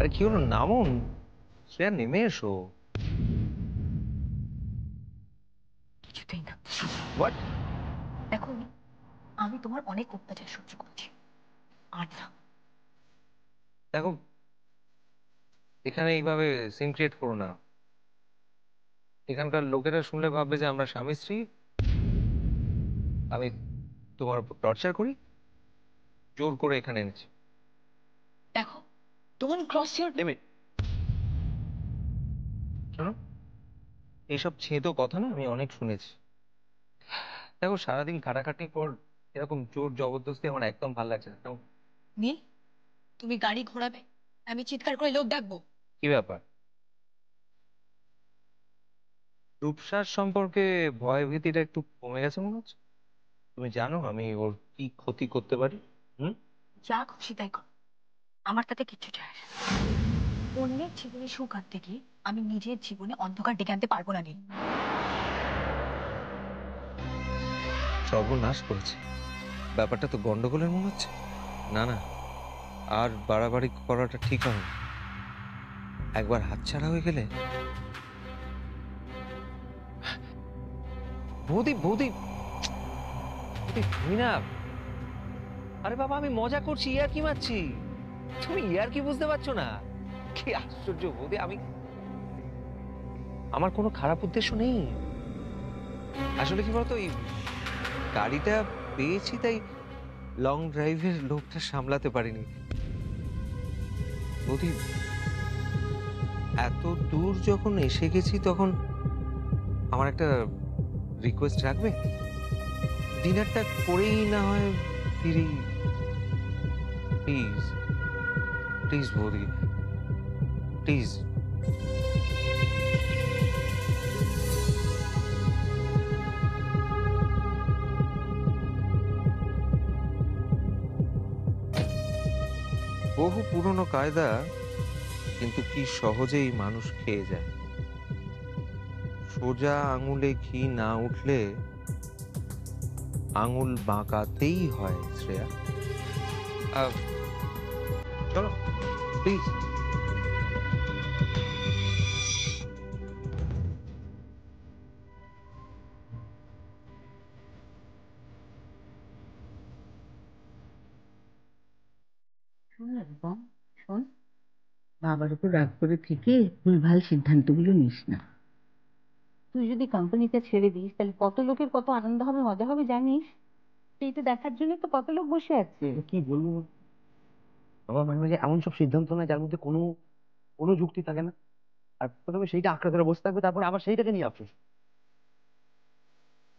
আরে কি হলো, নামো। শ্রেয়া, নেমে এসো। কিছুতেই না। হোয়াট? দেখো, আমি তোমার অনেক অত্যাচার সহ্য করছি, আর না। দেখো, এখানে এইভাবে সিন ক্রিয়েট করো না। এখানকার লোকেরা শুনলে ভাববে যে আমরা স্বামী স্ত্রী, আমি তোমার উপর টর্চার করি, জোর করে এখানে এনেছি। দেখো, ডোন্ট ক্রস ইওর লিমিট। শোনো, এইসব ছেঁতো কথা না আমি অনেক শুনেছি। দেখো, সারাদিন খাটাখাটির পর এরকম জোর জবরদস্তি আমার একদম ভালো লাগছে না। নাও। নীল, তুমি গাড়ি ঘোরাবে, আমি চিৎকার করে লোক ডাকবো। কি ব্যাপার? রূপসার সম্পর্কে ভয় ভীতিটা একটু কমে গেছে মনে হচ্ছে। তুমি জানো আমি ওর কি ক্ষতি করতে পারি। হুম। যা খুশি তাই করো, আমার তাতে কিচ্ছু যায় আসে না। অন্যের জীবনে সুখ আনতে গিয়ে আমি নিজের জীবনে অন্ধকার ডেকে আনতে পারবো না নীল। সর্বনাশ করেছে। ব্যাপারটা তো গন্ডগোলের মনে হচ্ছে। না না, আর বাড়াবাড়ি করাটা ঠিক হবে না। একবার হাতছাড়া হয়ে গেলে। বৌদি বৌদি বৌদি, তুমি না। আরে বাবা, আমি মজা করছি, ইয়ার কি মারছি। তুমি ইয়ার কি বুঝতে পারছো না? কি আশ্চর্য বৌদি, আমার কোনো খারাপ উদ্দেশ্য নেই। আসলে কি বলতো, এই গাড়িটা পেয়েছি তাই লং ড্রাইভের লোকটা সামলাতে পারিনি। বৌদি, এত দূর যখন এসে গেছি তখন আমার একটা রিকোয়েস্ট রাখবে? ডিনারটা করেই না হয় ফিরি। প্লিজ, প্লিজ বৌদি, প্লিজ। বহু পুরনো কায়দা, কিন্তু কি সহজেই মানুষ খেয়ে যায়। সোজা আঙুলে ঘি না উঠলে আঙুল বাঁকাতেই হয় শ্রেয়া। আহ, চলো প্লিজ। শোন না রূপম, শোন, বাবার উপর রাগ করে থেকে ভুলভাল সিদ্ধান্তগুলো নিস না। তুই যদি কোম্পানিটা ছেড়ে দিস তাহলে কত লোকের কত আনন্দ হবে, মজা হবে জানিস? সেইটা দেখার জন্য তো কত লোক বসে আছে। কি বলবো, বাবা মাঝে মাঝে এমন সব সিদ্ধান্ত নেয় যার মধ্যে কোনো কোনো যুক্তি থাকে না। আর প্রথমে সেইটা আঁকড়ে ধরে বসে থাকবে, তারপর আবার সেইটাকে নিয়ে আফসোস।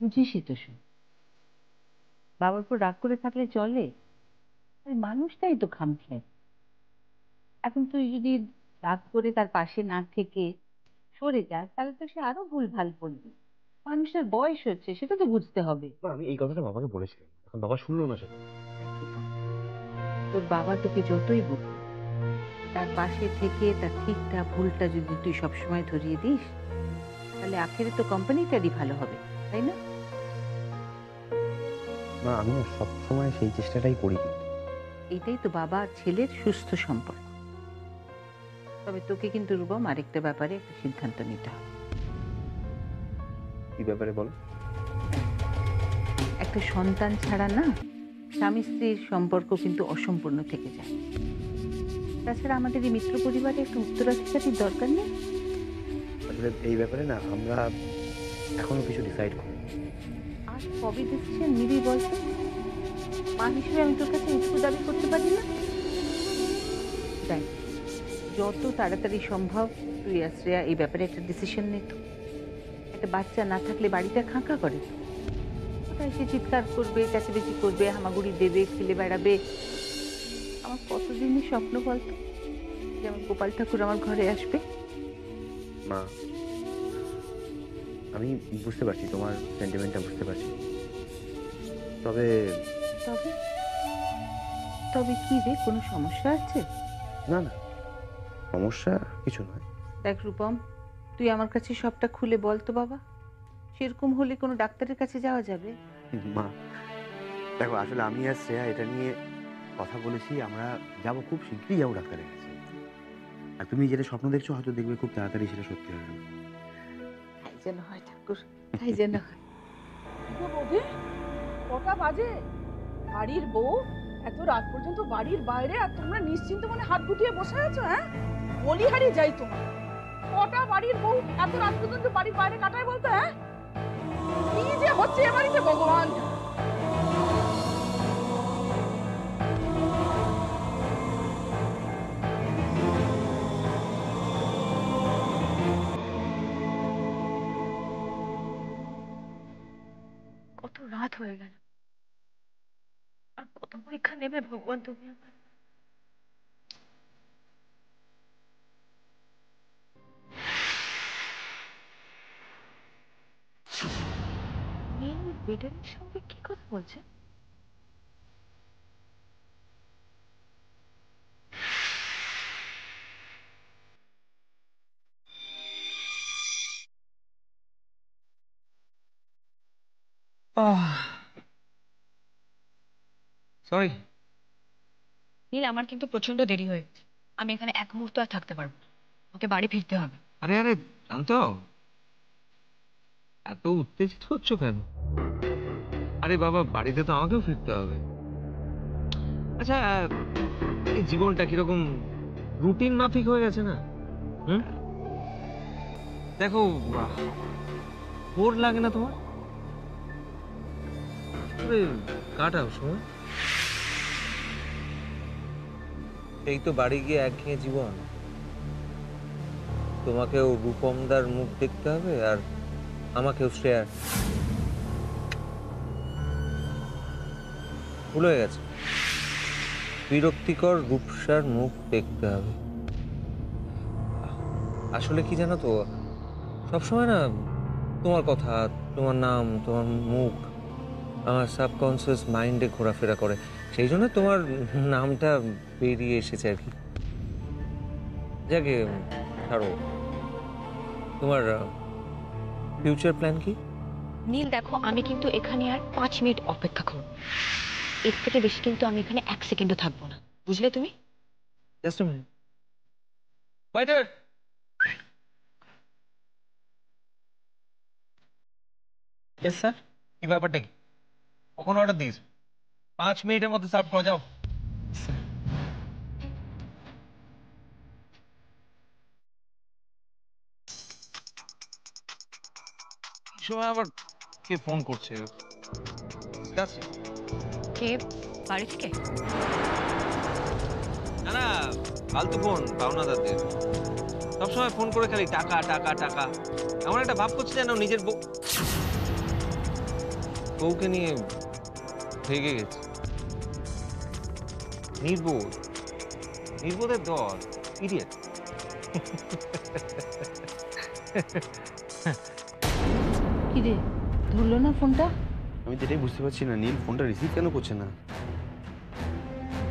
বুঝিসই তো শোন, বাবার উপর রাগ করে থাকলে চলে? ওই মানুষটাই তো খামখেয়ালি। এখন তুই যদি রাগ করে তার পাশে না থেকে সরে যাস তাহলে তো সে আরো ভুলভাল করবে। মানুষের বয়স হচ্ছে, সেটা তো বুঝতে হবে। মা, আমি এই কথাটা বাবাকে বলেছিলাম, এখন বাবা শুনলো না সেটা। তোর বাবা তোকে যতই বলুক, তার পাশে থেকে তার ঠিকটা ভুলটা যদি তুই সবসময় ধরিয়ে দিস তাহলে আখেরে তো কোম্পানিটারই ভালো হবে, তাই না? মা, আমি না সবসময় সেই চেষ্টাটাই করি, কিন্তু এইটাই তো বাবা আর ছেলের সুস্থ সম্পর্ক। তবে তোকে কিন্তু রূপম আরেকটা ব্যাপারে একটা সিদ্ধান্ত নিতে হবে। কি ব্যাপারে বলো। একটা সন্তান ছাড়া না স্বামী স্ত্রীর সম্পর্ক কিন্তু অসম্পূর্ণ থেকে যায়। তাছাড়া আমাদের এই মিত্র পরিবারে একটা উত্তরাধিকারীর দরকার নেই? আসলে এই ব্যাপারে না আমরা এখনো কিছু ডিসাইড করি। আর কবে ডিসিশন নিবি বলতো? মা হিসেবে আমি তোর কাছে একটু দাবি করতে পারি না? দেখ, যত তাড়াতাড়ি সম্ভব তুই আর শ্রেয়া এই ব্যাপারে একটা ডিসিশন নিত। একটা বাচ্চা না থাকলে বাড়িটা খাঁকা করে, কোথায় সে চিৎকার করবে, চেঁচামেচি করবে, হামাগুড়ি দেবে, খেলে বেড়াবে। আমার কতদিনই স্বপ্ন বলতো যেমন গোপাল ঠাকুর আমার ঘরে আসবে। মা, আমি বুঝতে পারছি, তোমার সেন্টিমেন্টটা বুঝতে পারছি। তবে তবে তবে কি রে, কোনো সমস্যা আছে? না না, সমস্যা কিছু নয়। দেখ রূপম, তুই আমার কাছে সবটা খুলে বল তো বাবা। সেরকম হলে কোনো ডাক্তারের কাছে যাওয়া যাবে? মা দেখো, আসলে আমি আর শ্রেয়া এটা নিয়ে কথা বলেছি, আমরা যাব, খুব শীঘ্রই যাবো ডাক্তারের কাছে। আর তুমি যেটা স্বপ্ন দেখছো হয়তো দেখবে খুব তাড়াতাড়ি সেটা সত্যি হয়ে গেল। তাই যেন হয় ঠাকুর, তাই যেন হয়। বৌদি কটা বাজে? বাড়ির বউ এত রাত পর্যন্ত বাড়ির বাইরে, আর তোমরা নিশ্চিন্ত মনে হাত গুটিয়ে বসে আছো? হ্যাঁ, বলি হারিয়ে যাই তোমার। কটা বাড়ির বউ এত রাত পর্যন্ত বাড়ির বাইরে কাটায় বলতে? হ্যাঁ, কি যে হচ্ছে এ বাড়িতে ভগবান জানে। কত রাত হয়ে গেল, আর কত পরীক্ষা নেবে ভগবান তুমি আমার। নীল বিডেনের সঙ্গে কি কথা বলছে? সরি। নীল, আমার কিন্তু প্রচন্ড দেরি হয়ে গেছে। আমি এখানে এক মুহূর্ত আর থাকতে পারবো না। ওকে বাড়ি ফিরতে হবে। আরে আরে শান্ত হও। এত উত্তেজিত হচ্ছ কেন? আরে বাবা, বাড়িতে তো আমাকেও ফিরতে হবে। আচ্ছা, এই জীবনটা কিরকম রুটিন মাফিক হয়ে গেছে না? হুম, দেখো, বোর লাগে না তোমার? কাটাও সময়। এই তো বাড়ি গিয়ে একঘেয়ে জীবন। তোমাকেও রূপমদার মুখ দেখতে হবে, আর আমাকেও শ্রেয়ার। ভুল হয়ে গেছে, বিরক্তিকর রূপসার মুখ দেখতে হবে। আসলে কি জানো তো, সবসময় না তোমার কথা, তোমার নাম, তোমার মুখ আমার সাবকনসিয়াস মাইন্ডে ঘোরাফেরা করে। সেই জন্য তোমার নামটা বেরিয়ে এসেছে আর কি। যাকে ছাড়ো, তোমার ফিউচার প্ল্যান কি? নীল দেখো, আমি কিন্তু এখানে আর 5 মিনিট অপেক্ষা করব। এর থেকে বেশি কিন্তু আমি এখানে 1 সেকেন্ডও থাকবো না, বুঝলে তুমি? Just a minute. Waiter! Yes sir. কি ব্যাপারটা কি? কখন অর্ডার দিস? 5 মিনিটের মধ্যে সার্ভ করে যাও। এই সময় আবার কে ফোন করছে? আছে কে, বাড়ি থেকে? না না, ফালতু ফোন পাওনাদারদের। সবসময় ফোন করে খালি টাকা টাকা টাকা। এমন একটা ভাব করছে যেন নিজের বউকে নিয়ে ভেগে গেছে। নির্বোধ, নির্বোধের দল, ইডিয়েট। কি রে, ধরলো না ফোনটা? আমি তো এটাই বুঝতে পারছি না, নীল ফোনটা রিসিভ কেন করছে না?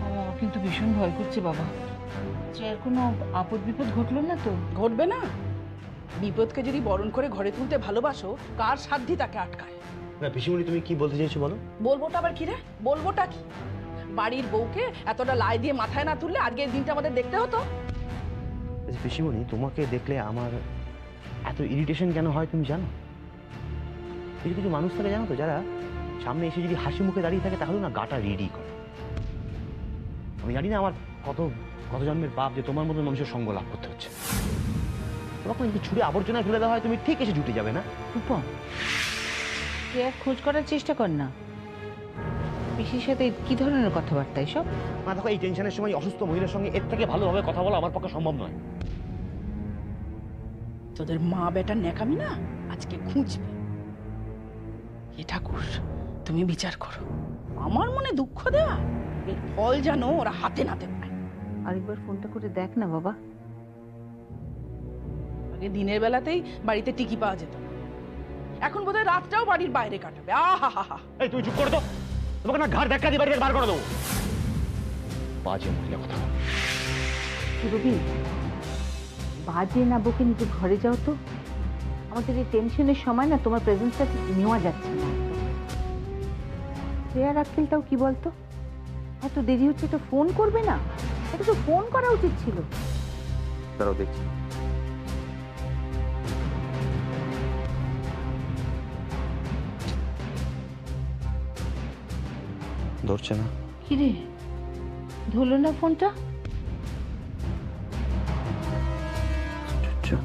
আমার কিন্তু ভীষণ ভয় করছে বাবা। আর কোনো আপদ বিপদ ঘটলো না তো? ঘটবে না? বিপদকে যদি বরণ করে ঘরে তুলতে ভালোবাসো, কার সাধ্যি তাকে আটকায়? না পিসিমণি, তুমি কি বলতে চাইছো বলো? বলবোটা আবার কি রে? বলবোটা কি? বাড়ির বউকে এতটা লাই দিয়ে মাথায় না তুললে আজকে এই দিনটা আমাদের দেখতে হতো। আচ্ছা পিসিমণি, তোমাকে দেখলে আমার এত ইরিটেশন কেন হয় তুমি জানো? কিছু কিছু মানুষ থাকে জানো তো, যারা সামনে এসে যদি হাসি মুখে দাঁড়িয়ে থাকে তাহলে না গাটা রেডি করে। আমি জানি না আমার কত কত জন্মের পাপ যে তোমার মতো মানুষের সঙ্গ লাভ করতে হচ্ছে। তোমাকে যদি ছুঁড়ে আবর্জনায় ফেলে দেওয়া হয় তুমি ঠিক এসে জুটে যাবে না? রূপম, তুই এক খোঁজ করার চেষ্টা কর না। পিসির সাথে কি ধরনের কথাবার্তা এসব? না দেখো, এই টেনশনের সময় অসুস্থ মহিলার সঙ্গে এর থেকে ভালোভাবে কথা বলা আমার পক্ষে সম্ভব নয়। তোদের মা বেটার ন্যাকামি না আজকে খুঁজবে। হে ঠাকুর, তুমি বিচার করো। আমার মনে দুঃখ দেওয়া, এর ফল যেন ওরা হাতে নাতে পায়। আরেকবার ফোনটা করে দেখ না বাবা। আগে দিনের বেলাতেই বাড়িতে টিকি পাওয়া যেত, এখন বোধহয় রাতটাও বাড়ির বাইরে কাটাবে। আহা হা হা। এই তুই চুপ করে তো, তোমাকে না ঘাড় ধাক্কা দিয়ে বাড়ি থেকে বার করে দেবো। বাজে মহিলা কথা। রবি, বাজে না বকে নিজে ঘরে যাও তো। আমাদের এই টেনশনের সময় না তোমার প্রেজেন্সটা নেওয়া যাচ্ছে না। শ্রেয়ার আক্কেলটাও কি বলতো, এত দেরি হচ্ছে তো ফোন করবে না? এটা তো ফোন করা উচিত ছিল। তারাও দেখছি। ধরছে না। কিরে, ধরলো না ফোনটা? আচ্ছা,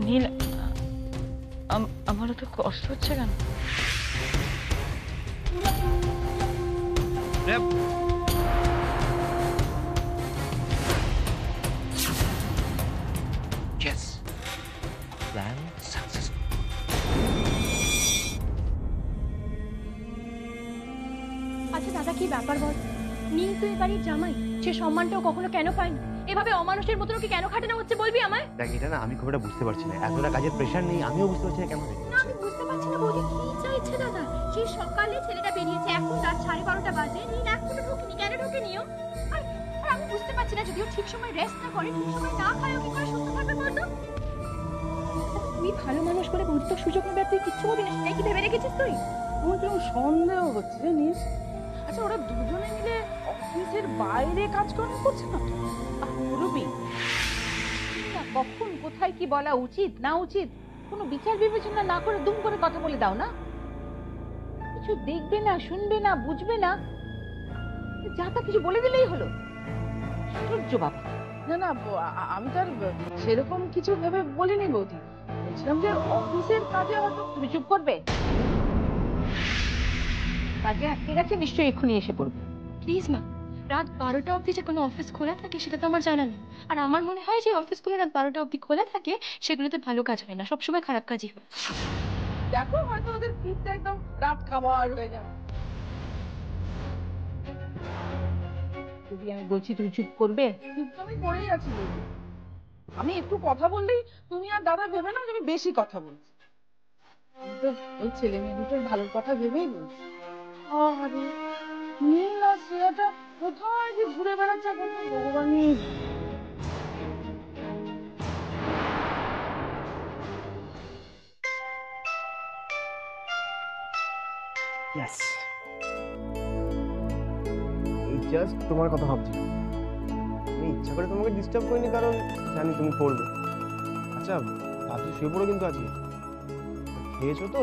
নীল, আমারও তো কষ্ট হচ্ছে কেন? yes, plan successful. আচ্ছা দাদা, কি ব্যাপার বল? নীল তো এ বাড়ির জামাই, সে সম্মানটাও কখনো কেন পায়নি? এভাবে অমানুষের মতন ওকে কেন খাটানো হচ্ছে বলবি আমায়? দেখ, এটা না আমি খুব একটা বুঝতে পারছি না, এতটা কাজের প্রেশার নেই, আমিও বুঝতে পারছি না কেন রেখে না, আমি বুঝতে পারছি না বৌদি কি চাইছে দাদা। সেই সকালে ছেলেটা বেরিয়েছে, এখন রাত 12:30 বাজে, নীল এখনো ঢোকেনি। কেন ঢোকেনি ও? আর আর আমি বুঝতে পারছি না, যদি ও ঠিক সময় রেস্ট না করে, ঠিক সময় না খায়, ও কি করে সুস্থ থাকবে বলতো? তুই ভালো মানুষ বলে বৌদি তো সুযোগ নেবে, আর তুই কিচ্ছু করবি না, সেটাই কি ভেবে রেখেছিস তুই? আমার কেমন সন্দেহ হচ্ছে জানিস। আচ্ছা, ওরা দুজনে মিলে অফিসের বাইরে কাজকর্ম করছে না তো? রবি, কখন কোথায় কি বলা উচিত না উচিত কোনো বিচার বিবেচনা না করে দুম করে কথা বলে দাও না। কিছু দেখবে না, শুনবে না, বুঝবে না, যা তা কিছু বলে দিলেই হলো। সূর্য বাবা, না না, আমি তো আর সেরকম কিছু ভেবে বলিনি বৌদি। বলছিলাম যে অফিসের কাজে হয়তো। তুমি চুপ করবে? কাজে আটকে গেছে, নিশ্চয়ই এক্ষুনি এসে পড়বে। প্লিজ মা, রাত 12টা অবধি যে কোনো অফিস খোলা থাকে সেটা তো আমার জানা নেই। আর আমার মনে হয় যে অফিসগুলো রাত 12টা অবধি খোলা থাকে সেগুলোতে ভালো কাজ হয় না, সবসময় খারাপ কাজই হয়। দেখো, হয়তো ওদের ফিরতে একদম রাত খাবার হয়ে যাবে। যদি আমি বলছি তুমি চুপ করবে? চুপ তো আমি করেই আছি বৌদি। আমি একটু কথা বললেই তুমি আর দাদা ভেবে না যে আমি বেশি কথা বলছি। আমি তো ওই ছেলে মেয়ে দুটোর ভালোর কথা ভেবেই বলছি। আরে নীল আর শ্রেয়াটা কোথায় যে ঘুরে বেড়াচ্ছে এখন তো ভগবানই জানে। ইয়েস, এই জাস্ট তোমার কথা ভাবছি। আমি ইচ্ছা করে তোমাকে ডিস্টার্ব করিনি, কারণ জানি তুমি পড়বে। আচ্ছা, ভাবছি শুয়ে পড়ো কিন্তু আজকে। খেয়েছো তো?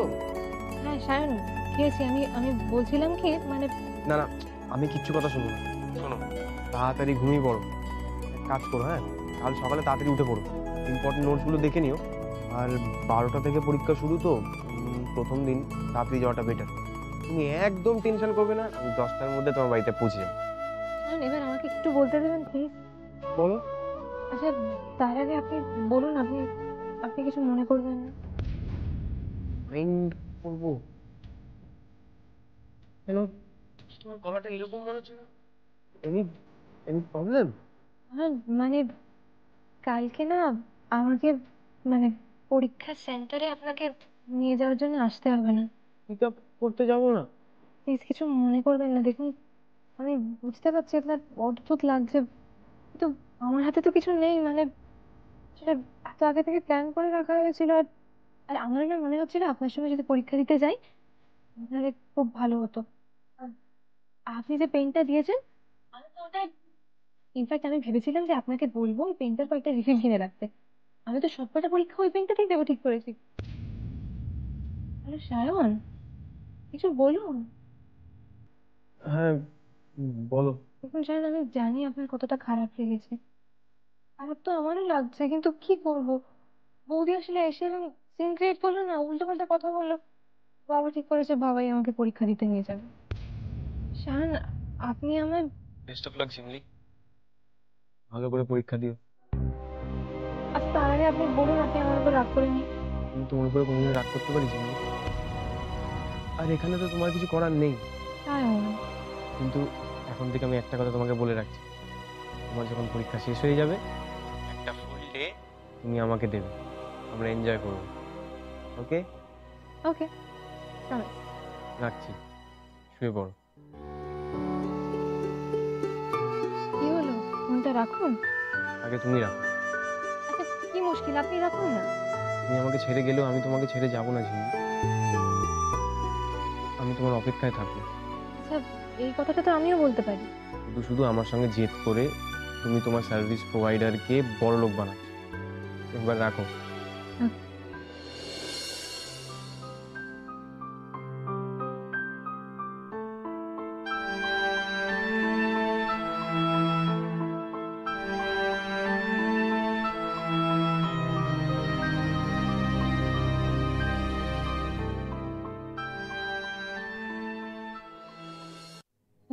হ্যাঁ সায়ন, খেয়েছি। আমি বলছিলাম কি, মানে না না, আমি কিচ্ছু কথা শুনবো না। শোনো, তাড়াতাড়ি ঘুমিয়ে পড়ো। এক কাজ করো, হ্যাঁ, কাল সকালে তাড়াতাড়ি উঠে পড়ো, ইম্পর্টেন্ট নোটসগুলো দেখে নিও। আর 12টা থেকে পরীক্ষা শুরু তো, প্রথম দিন তাড়াতাড়ি যাওয়াটা বেটার। তুমি একদম টেনশন করবে না, আমি 10টার মধ্যে তোমার বাড়িতে পৌঁছে যাবো। সায়ন, এবার আমাকে একটু বলতে দেবেন প্লিজ? বলো। আচ্ছা, তার আগে আপনি বলুন, আপনি আপনি কিছু মনে করবেন না? মাইন্ড করবো কেন? তোমার গলাটা এরকম মনে হচ্ছে না? Any any problem? হ্যাঁ, মানে কালকে না আমাকে, মানে পরীক্ষা সেন্টারে আপনাকে নিয়ে যাওয়ার জন্য আসতে হবে না। পিক আপ করতে যাবো না? প্লিজ কিছু মনে করবেন না। দেখুন, আমি বুঝতে পারছি আপনার অদ্ভুত লাগছে, কিন্তু আমার হাতে তো কিছু নেই। মানে সেটা এত আগে থেকে প্ল্যান করে রাখা হয়েছিল। আর আর আমার না মনে হচ্ছিল আপনার সঙ্গে যদি পরীক্ষা দিতে যাই তাহলে খুব ভালো হতো। আর আপনি যে পেনটা দিয়েছেন, আমি তো ওটা, ইনফ্যাক্ট আমি ভেবেছিলাম যে আপনাকে বলবো ওই পেনটার কয়েকটা রিফিল কিনে রাখতে। আমি তো সবকটা পরীক্ষা ওই পেনটাতেই দেবো ঠিক করেছি। আরে সায়ন, কিছু বলুন। হ্যাঁ, বলো। দেখুন সায়ন, আমি জানি আপনার কতটা খারাপ লেগেছে। খারাপ তো আমারও লাগছে, কিন্তু কি করবো? বৌদি আসলে এসে সিন ক্রিয়েট করলো না, উল্টো পাল্টা কথা বললো। বাবা ঠিক করেছে, বাবাই আমাকে পরীক্ষা দিতে নিয়ে যাবে। শাহান, আপনি আমার, বেস্ট অফ লাক জিমলি। ভালো করে পরীক্ষা দিও। আচ্ছা তার আগে আপনি বলুন, আপনি আমার উপর রাগ করে নি। আমি তোমার উপরে কোনোদিন রাগ করতে পারি ঝিমুনি? আর এখানে তো তোমার কিছু করার নেই। তাই না? কিন্তু এখন থেকে আমি একটা কথা তোমাকে বলে রাখছি, তোমার যখন পরীক্ষা শেষ হয়ে যাবে একটা ফুল ডে তুমি আমাকে দেবে, আমরা এনজয় করবো। ওকে? ওকে। রাখছি, শুয়ে পড়ো। কি হলো, ফোনটা রাখুন। আগে তুমি রাখো। আচ্ছা কি মুশকিল, আপনি রাখুন না। তুমি আমাকে ছেড়ে গেলেও আমি তোমাকে ছেড়ে যাবো না ঝিমুনি, আমি তোমার অপেক্ষায় থাকবো। আচ্ছা এই কথাটা তো আমিও বলতে পারি। শুধু শুধু আমার সঙ্গে জেদ করে তুমি তোমার সার্ভিস প্রোভাইডারকে বড়লোক বানাচ্ছ। একবার রাখো।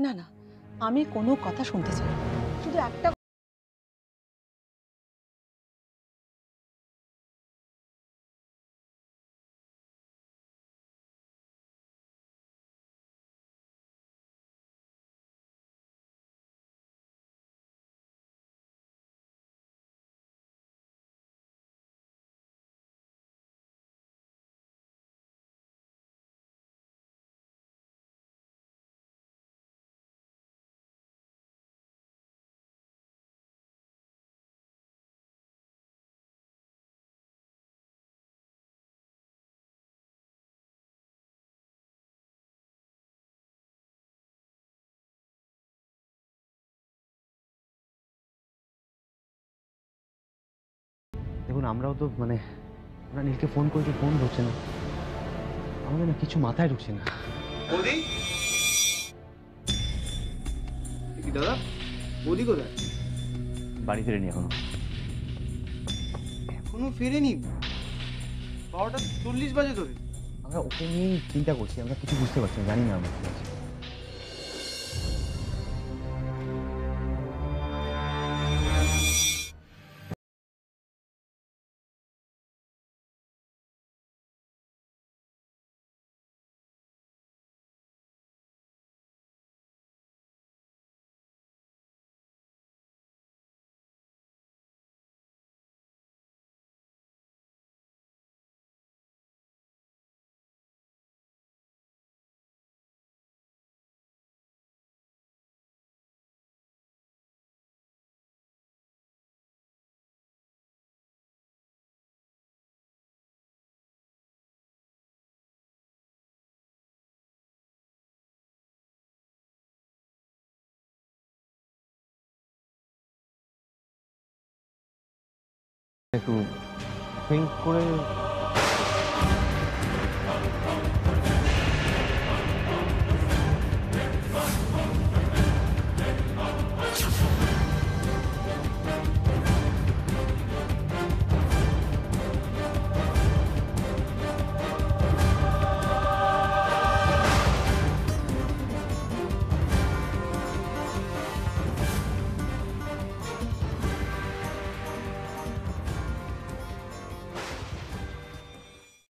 না না, আমি কোনো কথা শুনতে চাই না। শুধু একটা দেখুন আমরাও তো মানে আমরা নীলকে ফোন করেছি, ফোন ধরছে না, আমাদের না কিছু মাথায় ঢুকছে না। বৌদি, কি দাদা, বৌদি কোথায়? বাড়ি ফিরেনি এখনো। এখনো ফেরেনি? 12:40 বাজে ধরে। আমরা ওকে নিয়েই চিন্তা করছি, আমরা কিছু বুঝতে পারছি না, জানি না আমরা কি আছে। একটু থিঙ্ক করে